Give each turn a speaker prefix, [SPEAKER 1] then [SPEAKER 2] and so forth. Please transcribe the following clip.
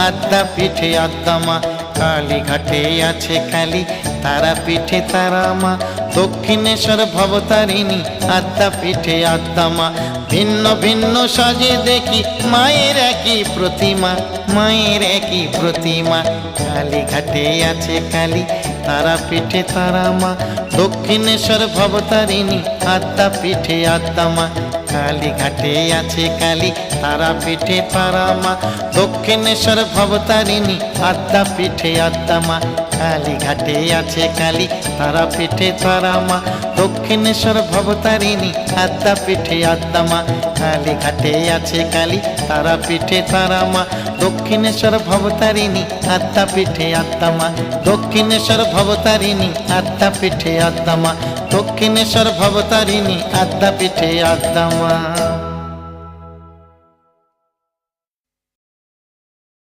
[SPEAKER 1] আদ্যা পিঠে আদ্যা মা। কালীঘাটে আছে কালী, তারা পিঠে তারা মা। দক্ষিণেশ্বর ভবতারিণী, আদ্যা পিঠে আদ্যা মা। ভিন্ন ভিন্ন সাজে দেখি মায়ের একই প্রতিমা, মায়ের একই প্রতিমা। কালীঘাটে আছে কালী, তারা পিঠে তারা মা। দক্ষিণেশ্বর ভবতারিণী, আদ্যা পিঠে আদ্যা মা। কালীঘাটে আছে কালী, তারা পিঠে তারা মা। দক্ষিণেশ্বর ভবতারিণী, আদ্যা পিঠে আদ্যা মা। কালীঘাটে আছে কালী, তারা পিঠে তারা মা। দক্ষিণেশ্বর ভবতারিণী, আদ্যা পিঠে আদ্যা মা। কালীঘাটে আছে কালী, তারা পিঠে তারা মা। দক্ষিণেশ্বর ভবতারিণী, আদ্যা পিঠে আদ্যা মা। দক্ষিণেশ্বর ভবতারিণী, আদ্যা পিঠে আদ্যা মা। দক্ষিণেশ্বর ভবতারিণী, আদ্যা পিঠে আদ্যা মা।